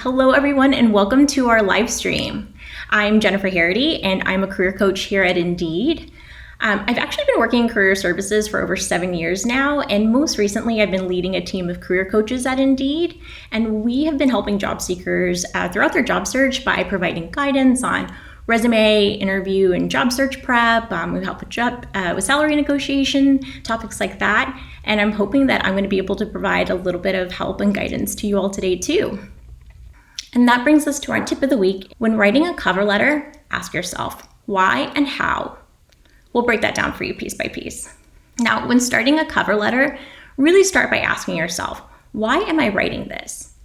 Hello, everyone, and welcome to our live stream. I'm Jennifer Harity, and I'm a career coach here at Indeed. I've actually been working in career services for over 7 years now, and most recently I've been leading a team of career coaches at Indeed, and we have been helping job seekers throughout their job search by providing guidance on resume, interview, and job search prep. We help with salary negotiation, topics like that, and I'm hoping that I'm going to be able to provide a little bit of help and guidance to you all today too. And that brings us to our tip of the week. When writing a cover letter, ask yourself, why and how? We'll break that down for you piece by piece. Now, when starting a cover letter, really start by asking yourself, why am I writing this?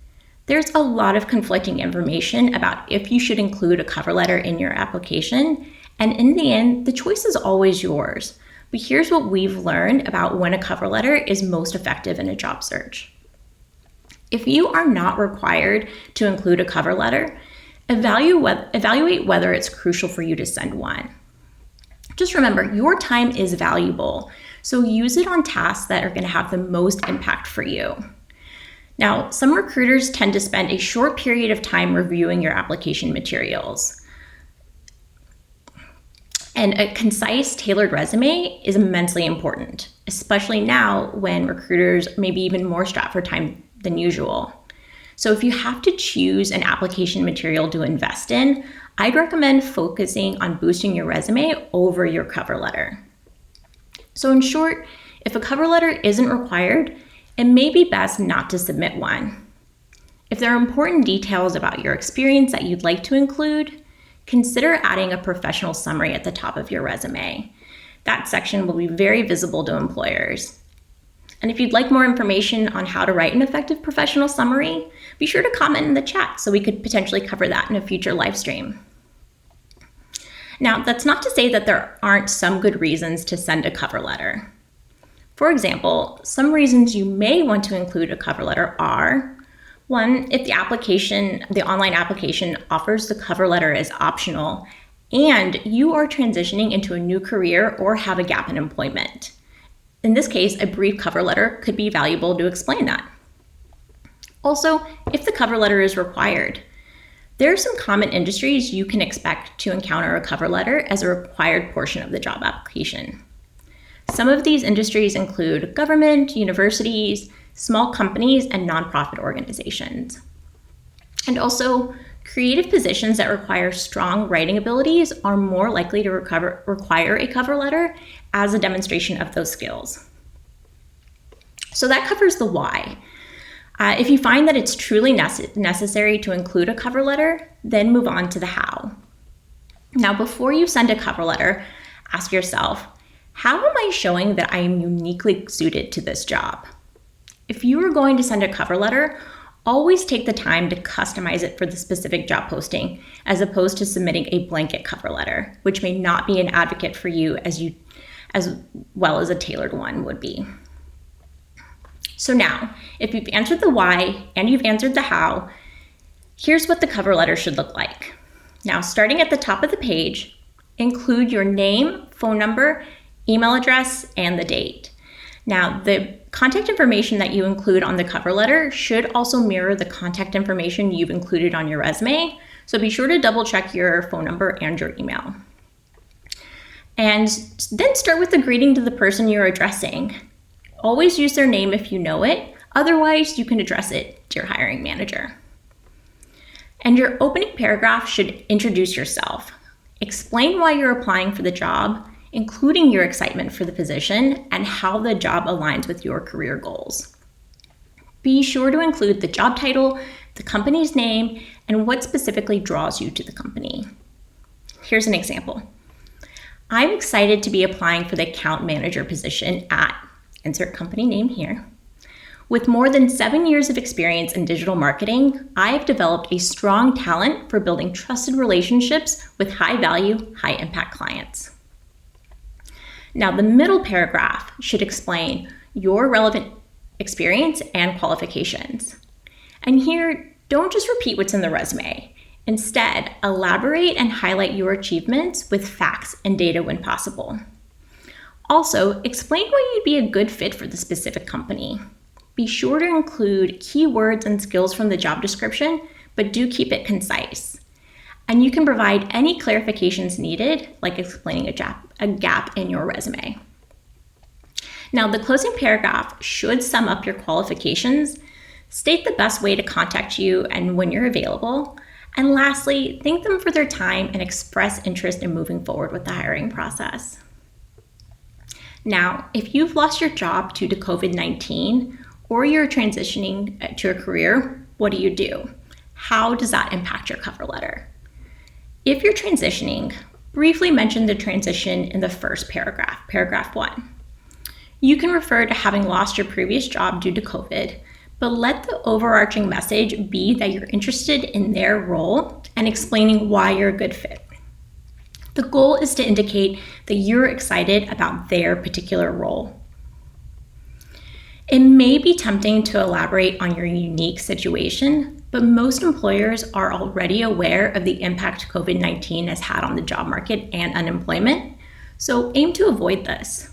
There's a lot of conflicting information about if you should include a cover letter in your application, and in the end, the choice is always yours. But here's what we've learned about when a cover letter is most effective in a job search. If you are not required to include a cover letter, evaluate whether it's crucial for you to send one. Just remember, your time is valuable, so use it on tasks that are going to have the most impact for you. Now, some recruiters tend to spend a short period of time reviewing your application materials. And a concise, tailored resume is immensely important, especially now when recruiters may be even more strapped for time than usual. So if you have to choose an application material to invest in, I'd recommend focusing on boosting your resume over your cover letter. So in short, if a cover letter isn't required, it may be best not to submit one. If there are important details about your experience that you'd like to include, consider adding a professional summary at the top of your resume. That section will be very visible to employers. And if you'd like more information on how to write an effective professional summary, be sure to comment in the chat so we could potentially cover that in a future live stream. Now, that's not to say that there aren't some good reasons to send a cover letter. For example, some reasons you may want to include a cover letter are: one, if the online application offers the cover letter as optional and you are transitioning into a new career or have a gap in employment. In this case, a brief cover letter could be valuable to explain that. Also, if the cover letter is required, there are some common industries you can expect to encounter a cover letter as a required portion of the job application. Some of these industries include government, universities, small companies, and nonprofit organizations. And also, creative positions that require strong writing abilities are more likely to require a cover letter as a demonstration of those skills. So that covers the why. If you find that it's truly necessary to include a cover letter, then move on to the how. Now, before you send a cover letter, ask yourself, how am I showing that I am uniquely suited to this job? If you are going to send a cover letter, always take the time to customize it for the specific job posting, as opposed to submitting a blanket cover letter, which may not be an advocate for you as well as a tailored one would be. So now, if you've answered the why and you've answered the how, here's what the cover letter should look like. Now, starting at the top of the page, include your name, phone number, email address, and the date. Now, the contact information that you include on the cover letter should also mirror the contact information you've included on your resume, so be sure to double check your phone number and your email. And then start with the greeting to the person you're addressing. Always use their name if you know it, otherwise you can address it to your hiring manager. And your opening paragraph should introduce yourself. Explain why you're applying for the job, including your excitement for the position and how the job aligns with your career goals. Be sure to include the job title, the company's name, and what specifically draws you to the company. Here's an example. I'm excited to be applying for the account manager position at, insert company name here. With more than 7 years of experience in digital marketing, I've developed a strong talent for building trusted relationships with high value, high impact clients. Now, the middle paragraph should explain your relevant experience and qualifications. And here, don't just repeat what's in the resume. Instead, elaborate and highlight your achievements with facts and data when possible. Also, explain why you'd be a good fit for the specific company. Be sure to include keywords and skills from the job description, but do keep it concise. And you can provide any clarifications needed, like explaining a gap in your resume. Now, the closing paragraph should sum up your qualifications, state the best way to contact you and when you're available, and lastly, thank them for their time and express interest in moving forward with the hiring process. Now, if you've lost your job due to COVID-19 or you're transitioning to a career, what do? How does that impact your cover letter? If you're transitioning, briefly mention the transition in the first paragraph, paragraph 1. You can refer to having lost your previous job due to COVID, but let the overarching message be that you're interested in their role and explaining why you're a good fit. The goal is to indicate that you're excited about their particular role. It may be tempting to elaborate on your unique situation, but most employers are already aware of the impact COVID-19 has had on the job market and unemployment, so aim to avoid this.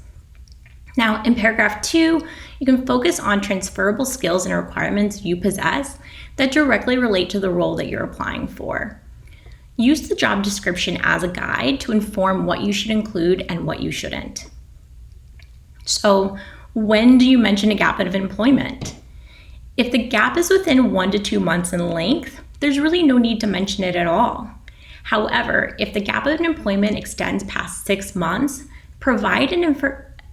Now, in paragraph 2, you can focus on transferable skills and requirements you possess that directly relate to the role that you're applying for. Use the job description as a guide to inform what you should include and what you shouldn't. So, when do you mention a gap of employment? If the gap is within 1 to 2 months in length, there's really no need to mention it at all. However, if the gap of employment extends past 6 months, provide an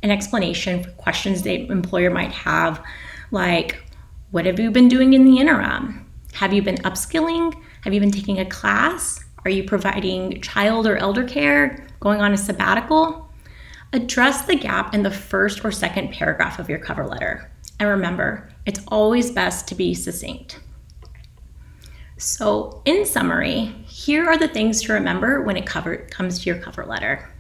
explanation for questions the employer might have, like, what have you been doing in the interim? Have you been upskilling? Have you been taking a class? Are you providing child or elder care? Going on a sabbatical? Address the gap in the first or second paragraph of your cover letter. And remember, it's always best to be succinct. So, in summary, here are the things to remember when it comes to your cover letter.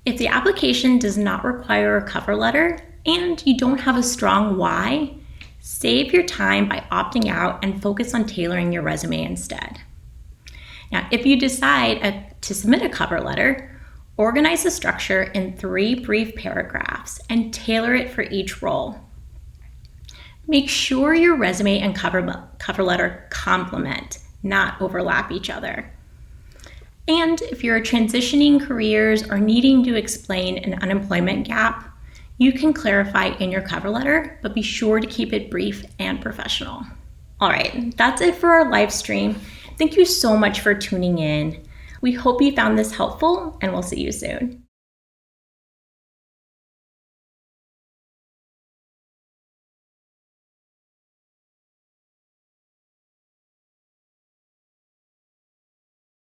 If the application does not require a cover letter and you don't have a strong why, save your time by opting out and focus on tailoring your resume instead. Now, if you decide to submit a cover letter, organize the structure in 3 brief paragraphs and tailor it for each role. Make sure your resume and cover letter complement, not overlap each other. And if you're transitioning careers or needing to explain an unemployment gap, you can clarify in your cover letter, but be sure to keep it brief and professional. All right, that's it for our live stream. Thank you so much for tuning in. We hope you found this helpful, and we'll see you soon.